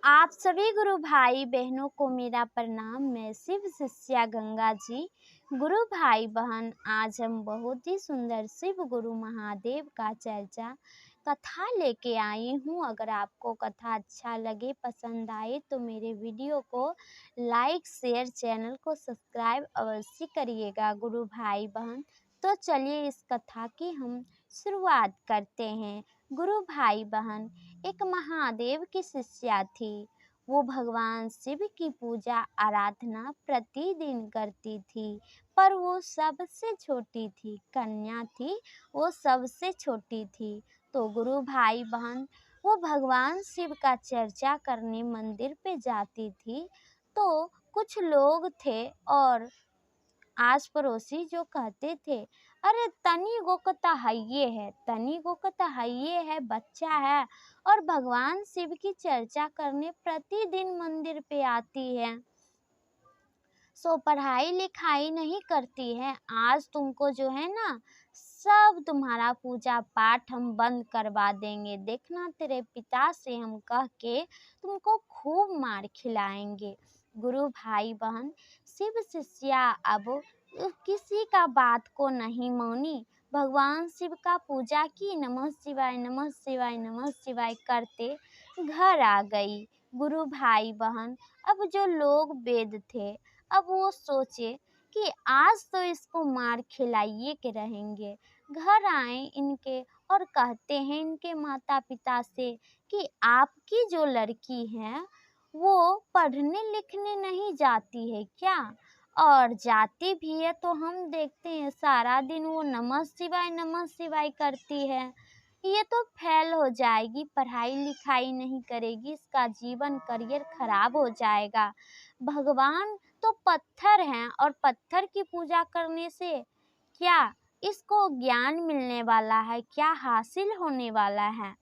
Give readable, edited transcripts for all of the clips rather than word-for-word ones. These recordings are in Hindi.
आप सभी गुरु भाई बहनों को मेरा प्रणाम। मैं शिव शिष्या गंगा जी। गुरु भाई बहन, आज हम बहुत ही सुंदर शिव गुरु महादेव का चर्चा कथा लेके आई हूँ। अगर आपको कथा अच्छा लगे, पसंद आए तो मेरे वीडियो को लाइक शेयर, चैनल को सब्सक्राइब अवश्य करिएगा गुरु भाई बहन। तो चलिए इस कथा की हम शुरुआत करते हैं। गुरु भाई बहन, एक महादेव की शिष्या थी। वो भगवान शिव की पूजा आराधना प्रतिदिन करती थी, पर वो सबसे छोटी थी, कन्या थी, वो सबसे छोटी थी। तो गुरु भाई बहन, वो भगवान शिव का चर्चा करने मंदिर पे जाती थी। तो कुछ लोग थे और आस पड़ोसी जो कहते थे, अरे तनी गोकता हइये है, तनी गोकता हइये है, बच्चा है और भगवान शिव की चर्चा करने प्रतिदिन मंदिर पे आती है, सो पढ़ाई लिखाई नहीं करती है। आज तुमको जो है ना, सब तुम्हारा पूजा पाठ हम बंद करवा देंगे। देखना, तेरे पिता से हम कह के तुमको खूब मार खिलाएंगे। गुरु भाई बहन, शिव शिष्या अब किसी का बात को नहीं मानी। भगवान शिव का पूजा की, नमः शिवाय नमः शिवाय नमः शिवाय करते घर आ गई। गुरु भाई बहन, अब जो लोग वेद थे, अब वो सोचे कि आज तो इसको मार खिलाइए के रहेंगे। घर आए इनके और कहते हैं इनके माता पिता से कि आपकी जो लड़की है वो पढ़ने लिखने नहीं जाती है क्या? और जाती भी है तो हम देखते हैं सारा दिन वो नमः शिवाय करती है। ये तो फेल हो जाएगी, पढ़ाई लिखाई नहीं करेगी, इसका जीवन करियर खराब हो जाएगा। भगवान तो पत्थर हैं और पत्थर की पूजा करने से क्या इसको ज्ञान मिलने वाला है, क्या हासिल होने वाला है?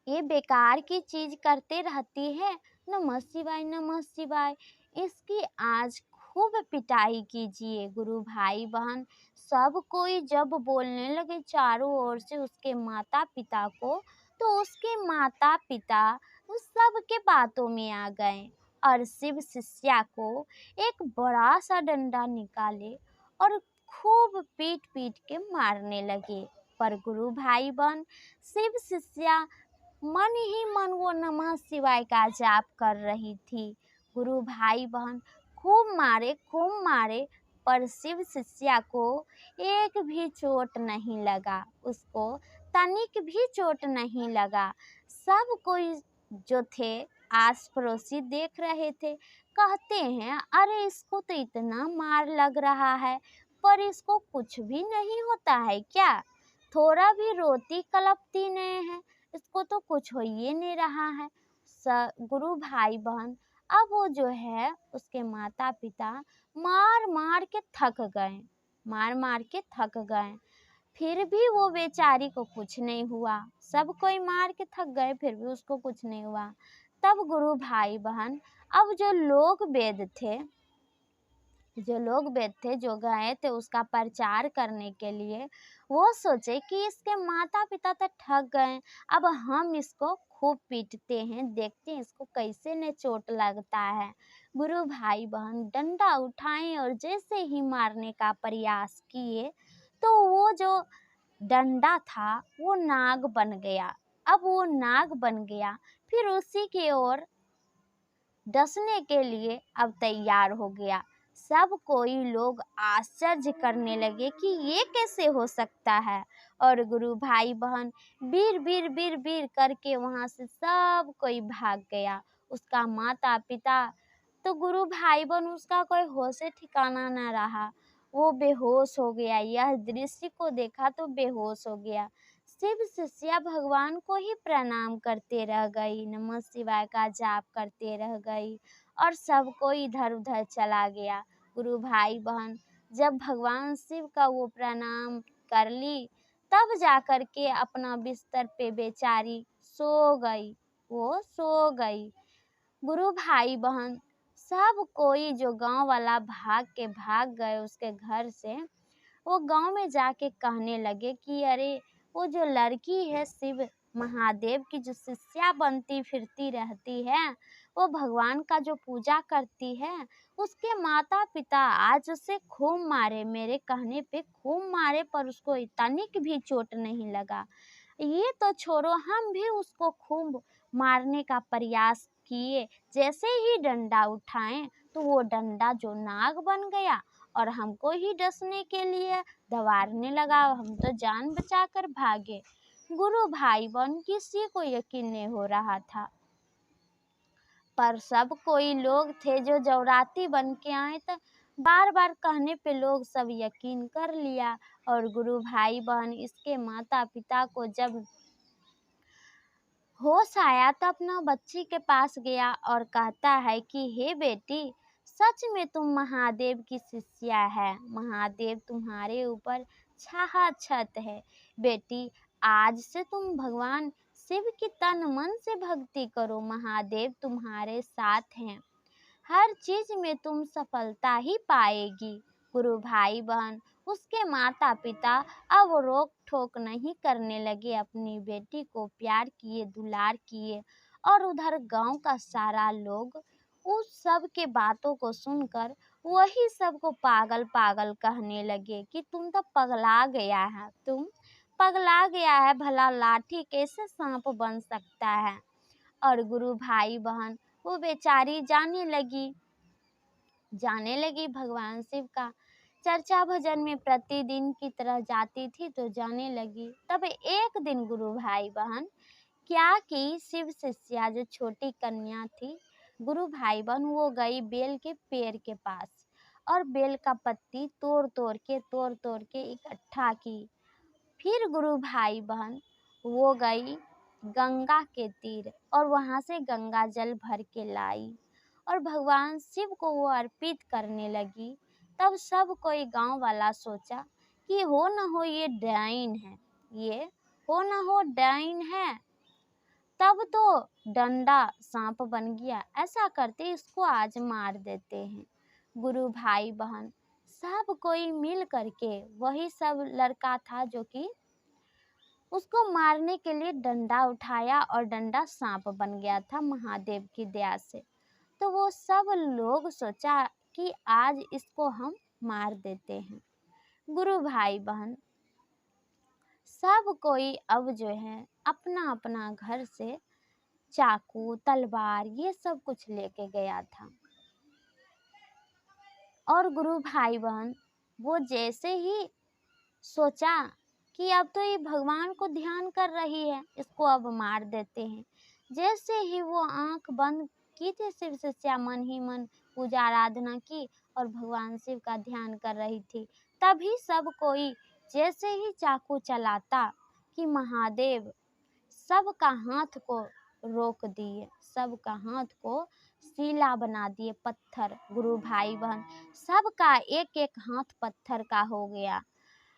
ये बेकार की चीज करते रहती है। नमः शिवाय नमः शिवाय। इसकी आज खूब पिटाई कीजिए। गुरु भाई बहन, सब कोई जब बोलने लगे चारों ओर से उसके माता पिता को, तो उसके माता पिता उस सब के बातों में आ गए और शिव शिष्या को एक बड़ा सा डंडा निकाले और खूब पीट पीट के मारने लगे। पर गुरु भाई बहन, शिव शिष्या मन ही मन वो नमः शिवाय का जाप कर रही थी। गुरु भाई बहन खूब मारे, पर शिव शिष्या को एक भी चोट नहीं लगा, उसको तनिक भी चोट नहीं लगा। सब कोई जो थे आस पड़ोसी देख रहे थे, कहते हैं अरे इसको तो इतना मार लग रहा है, पर इसको कुछ भी नहीं होता है क्या? थोड़ा भी रोती कलपती नहीं है, इसको तो कुछ हो ही नहीं रहा है। गुरु भाई बहन, अब वो जो है उसके माता पिता मार मार के थक गए, मार मार के थक गए। फिर भी वो बेचारी को कुछ नहीं हुआ। सब कोई मार के थक गए, फिर भी उसको कुछ नहीं हुआ। तब गुरु भाई बहन, अब जो लोग वेद थे, जो गए थे उसका प्रचार करने के लिए, वो सोचे कि इसके माता पिता तो ठग गए, अब हम इसको खूब पीटते हैं, देखते हैं इसको कैसे न चोट लगता है। गुरु भाई बहन डंडा उठाए और जैसे ही मारने का प्रयास किए, तो वो जो डंडा था वो नाग बन गया। अब वो नाग बन गया, फिर उसी की ओर डसने के लिए अब तैयार हो गया। सब कोई लोग आश्चर्य करने लगे कि ये कैसे हो सकता है। और गुरु भाई बहन बीर बीर बीर बीर करके वहां से सब कोई भाग गया। उसका माता पिता तो गुरु भाई बहन, उसका कोई होश ठिकाना न रहा, वो बेहोश हो गया। यह दृश्य को देखा तो बेहोश हो गया। शिव शिष्या भगवान को ही प्रणाम करते रह गई, नमः शिवाय का जाप करते रह गई और सब कोई इधर उधर चला गया। गुरु भाई बहन जब भगवान शिव का वो प्रणाम कर ली, तब जाकर के अपना बिस्तर पे बेचारी सो गई, वो सो गई। गुरु भाई बहन सब कोई जो गांव वाला भाग गए उसके घर से, वो गांव में जाके कहने लगे कि अरे वो जो लड़की है शिव महादेव की जो शिष्या बनती फिरती रहती है, वो भगवान का जो पूजा करती है, उसके माता पिता आज उसे खूब मारे, मेरे कहने पे खूब मारे, पर उसको तनिक भी चोट नहीं लगा। ये तो छोड़ो, हम भी उसको खूब मारने का प्रयास किए। जैसे ही डंडा उठाएं तो वो डंडा जो नाग बन गया और हमको ही डसने के लिए दवाड़ने लगा। हम तो जान बचाकर भागे। गुरु भाई बहन किसी को यकीन नहीं हो रहा था, पर सब कोई लोग थे जो जवराती बन के आए, तो बार बार कहने पे लोग सब यकीन कर लिया। और गुरु भाई बहन इसके माता पिता को जब होश आया तो अपना बच्ची के पास गया और कहता है कि हे बेटी, सच में तुम महादेव की शिष्या है, महादेव तुम्हारे ऊपर छाहा छत है। बेटी, आज से तुम भगवान शिव की तन मन से भक्ति करो, महादेव तुम्हारे साथ हैं, हर चीज में तुम सफलता ही पाएगी। गुरु भाई बहन उसके माता पिता अब रोक ठोक नहीं करने लगे, अपनी बेटी को प्यार किए, दुलार किए। और उधर गांव का सारा लोग उस सब के बातों को सुनकर वही सबको पागल पागल कहने लगे कि तुम तो पगला गया है, तुम पगला गया है, भला लाठी कैसे सांप बन सकता है। और गुरु भाई बहन वो बेचारी जाने लगी भगवान शिव का चर्चा भजन में प्रतिदिन की तरह जाती थी, तो जाने लगी। तब एक दिन गुरु भाई बहन क्या की, शिव शिष्या जो छोटी कन्या थी, गुरु भाई बहन वो गई बेल के पेड़ के पास और बेल का पत्ती तोड़ तोड़ के इकट्ठा की। फिर गुरु भाई बहन वो गई गंगा के तीर और वहां से गंगा जल भर के लाई और भगवान शिव को वो अर्पित करने लगी। तब सब कोई गांव वाला सोचा कि हो न हो ये डाइन है, ये हो न हो डाइन है। तब तो डंडा सांप बन गया, ऐसा करते इसको आज मार देते हैं। गुरु भाई बहन सब कोई मिल करके, वही सब लड़का था जो कि उसको मारने के लिए डंडा उठाया और डंडा सांप बन गया था महादेव की दया से। तो वो सब लोग सोचा कि आज इसको हम मार देते हैं। गुरु भाई बहन सब कोई अब जो है अपना अपना घर से चाकू तलवार ये सब कुछ लेके गया था। और गुरु भाई बहन वो जैसे ही सोचा कि अब तो ये भगवान को ध्यान कर रही है, इसको अब मार देते हैं। जैसे ही वो आंख बंद की थी, शिव शिष्या मन ही मन पूजा आराधना की और भगवान शिव का ध्यान कर रही थी, तभी सब कोई जैसे ही चाकू चलाता कि महादेव सबका हाथ को रोक दिए, सबका हाथ को सीला बना दिए, पत्थर। गुरु भाई बहन सबका एक एक हाथ पत्थर का हो गया।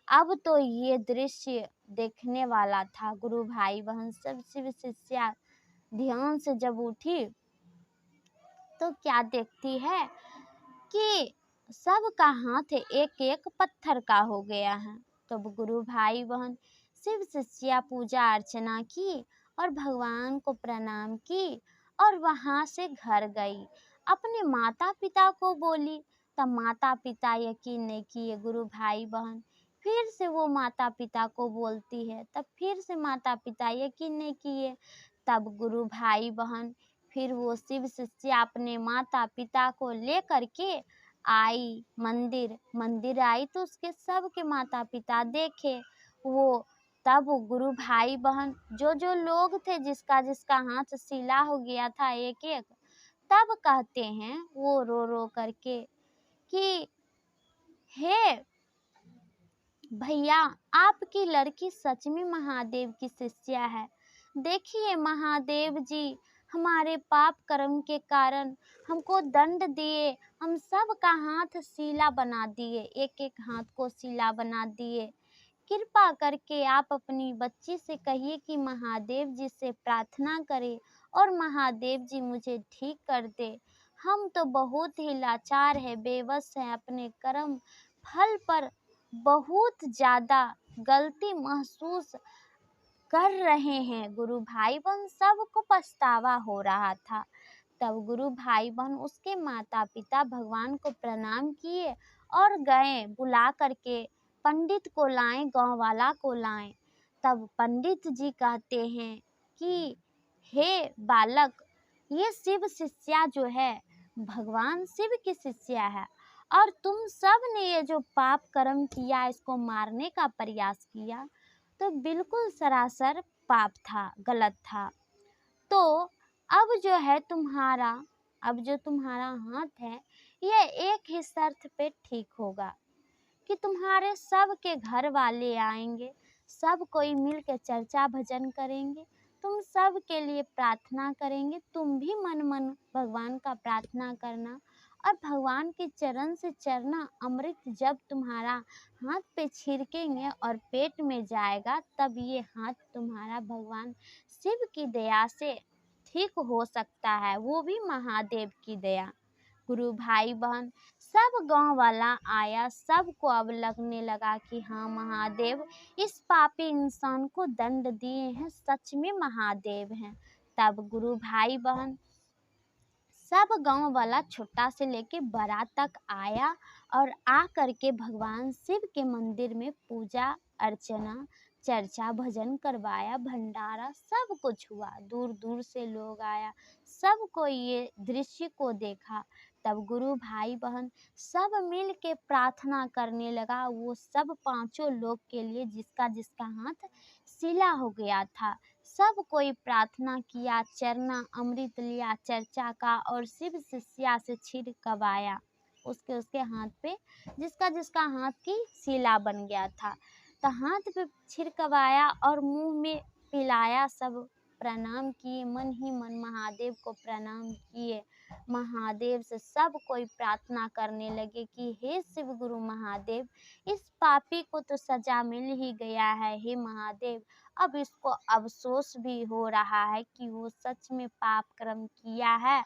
अब तो ये दृश्य देखने वाला था। गुरु भाई बहन सब शिव शिष्या ध्यान से जब उठी तो क्या देखती है कि सबका हाथ एक एक पत्थर का हो गया है। तब गुरु भाई बहन शिव शिष्या पूजा अर्चना की और भगवान को प्रणाम की और वहां से घर गई, अपने माता पिता को बोली। तब माता पिता यकीन नहीं किए। गुरु भाई बहन फिर से वो माता पिता को बोलती है, तब फिर से माता पिता यकीन नहीं किए। तब गुरु भाई बहन फिर वो शिव शिष्या अपने माता पिता को लेकर के आई मंदिर आई, तो उसके सबके माता पिता देखे वो। तब गुरु भाई बहन जो जो लोग थे जिसका जिसका हाथ सीला हो गया था एक एक, तब कहते हैं वो रो रो करके कि हे भैया, आपकी लड़की सच में महादेव की शिष्या है। देखिए महादेव जी हमारे पाप कर्म के कारण हमको दंड दिए, हम सब का हाथ सीला बना दिए, एक एक हाथ को सीला बना दिए। कृपा करके आप अपनी बच्ची से कहिए कि महादेव जी से प्रार्थना करे और महादेव जी मुझे ठीक कर दे। हम तो बहुत ही लाचार है, बेबस है, अपने कर्म फल पर बहुत ज़्यादा गलती महसूस कर रहे हैं। गुरु भाई बहन सबको पछतावा हो रहा था। तब गुरु भाई बहन उसके माता पिता भगवान को प्रणाम किए और गए बुला करके पंडित को लाएं, गांव वाला को लाएं। तब पंडित जी कहते हैं कि हे बालक, ये शिव शिष्या जो है भगवान शिव की शिष्या है, और तुम सब ने ये जो पाप कर्म किया, इसको मारने का प्रयास किया, तो बिल्कुल सरासर पाप था, गलत था। तो अब जो तुम्हारा हाथ है, ये एक ही शर्त पे ठीक होगा कि तुम्हारे सब के घर वाले आएंगे, सब कोई मिल के चर्चा भजन करेंगे, तुम सब के लिए प्रार्थना करेंगे, तुम भी मन मन भगवान का प्रार्थना करना, और भगवान के चरण से चरना अमृत जब तुम्हारा हाथ पे छिड़केंगे और पेट में जाएगा, तब ये हाथ तुम्हारा भगवान शिव की दया से ठीक हो सकता है, वो भी महादेव की दया। गुरु भाई बहन सब गांव वाला आया, सबको अब लगने लगा कि हाँ, महादेव इस पापी इंसान को दंड दिए हैं, सच में महादेव हैं। तब गुरु भाई बहन सब गांव वाला छोटा से लेके बड़ा तक आया और आ करके भगवान शिव के मंदिर में पूजा अर्चना चर्चा भजन करवाया, भंडारा सब कुछ हुआ। दूर दूर से लोग आया, सबको ये दृश्य को देखा। तब गुरु भाई बहन सब मिल के प्रार्थना करने लगा, वो सब पांचों लोग के लिए जिसका जिसका हाथ सिला हो गया था। सब कोई प्रार्थना किया, चरना अमृत लिया चर्चा का, और शिव शिष्या से छिड़कवाया उसके उसके हाथ पे, जिसका जिसका हाथ की सिला बन गया था, तो हाथ पे छिड़कवाया और मुंह में पिलाया। सब प्रणाम किए, मन ही मन महादेव को प्रणाम किए। महादेव से सब कोई प्रार्थना करने लगे कि हे शिव गुरु महादेव, इस पापी को तो सजा मिल ही गया है, हे महादेव अब इसको अफसोस भी हो रहा है कि वो सच में पाप कर्म किया है,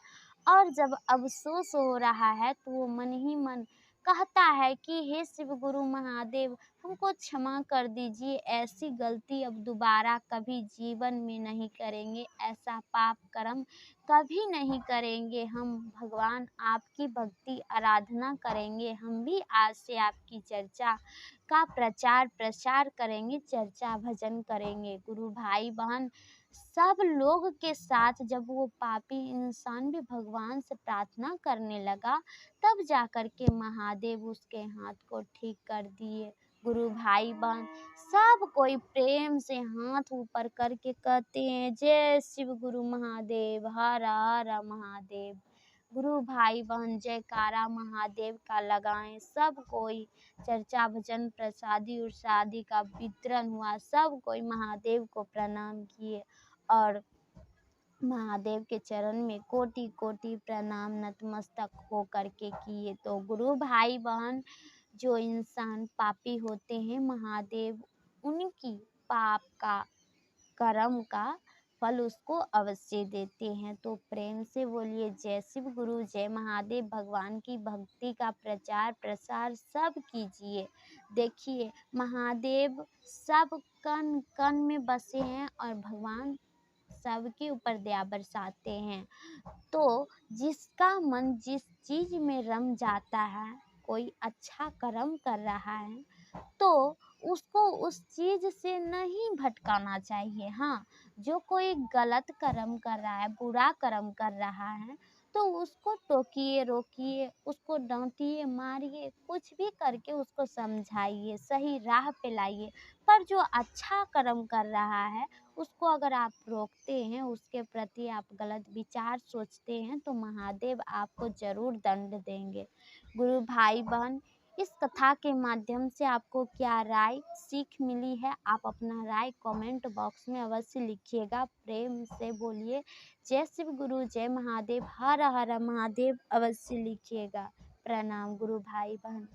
और जब अफसोस हो रहा है तो वो मन ही मन कहता है कि हे शिव गुरु महादेव, हमको क्षमा कर दीजिए, ऐसी गलती अब दोबारा कभी जीवन में नहीं करेंगे, ऐसा पाप कर्म कभी नहीं करेंगे। हम भगवान आपकी भक्ति आराधना करेंगे, हम भी आज से आपकी चर्चा का प्रचार प्रसार करेंगे, चर्चा भजन करेंगे। गुरु भाई बहन सब लोग के साथ जब वो पापी इंसान भी भगवान से प्रार्थना करने लगा, तब जाकर के महादेव उसके हाथ को ठीक कर दिए। गुरु भाई बहन सब कोई प्रेम से हाथ ऊपर करके कहते हैं, जय शिव गुरु महादेव, हर हर महादेव। गुरु भाई बहन जयकारा महादेव का लगाएं। सब कोई चर्चा भजन प्रसादी उरसादी का वितरण हुआ, सब कोई महादेव को प्रणाम किए और महादेव के चरण में कोटि कोटि प्रणाम नतमस्तक हो करके किए। तो गुरु भाई बहन जो इंसान पापी होते हैं, महादेव उनकी पाप का कर्म का फल उसको अवश्य देते हैं। तो प्रेम से बोलिए जय शिव गुरु, जय महादेव। भगवान की भक्ति का प्रचार प्रसार सब कीजिए। देखिए महादेव सब कण कण में बसे हैं और भगवान सबके ऊपर दया बरसाते हैं। तो जिसका मन जिस चीज में रम जाता है, कोई अच्छा कर्म कर रहा है, तो उसको उस चीज से नहीं भटकाना चाहिए। हाँ, जो कोई गलत कर्म कर रहा है, बुरा कर्म कर रहा है, तो उसको टोकिए रोकिए, उसको डांटिए मारिए, कुछ भी करके उसको समझाइए, सही राह पे लाइए। पर जो अच्छा कर्म कर रहा है, उसको अगर आप रोकते हैं, उसके प्रति आप गलत विचार सोचते हैं, तो महादेव आपको जरूर दंड देंगे। गुरु भाई बहन इस कथा के माध्यम से आपको क्या राय सीख मिली है, आप अपना राय कमेंट बॉक्स में अवश्य लिखिएगा। प्रेम से बोलिए जय शिव गुरु, जय महादेव, हर हर महादेव अवश्य लिखिएगा। प्रणाम गुरु भाई बहन।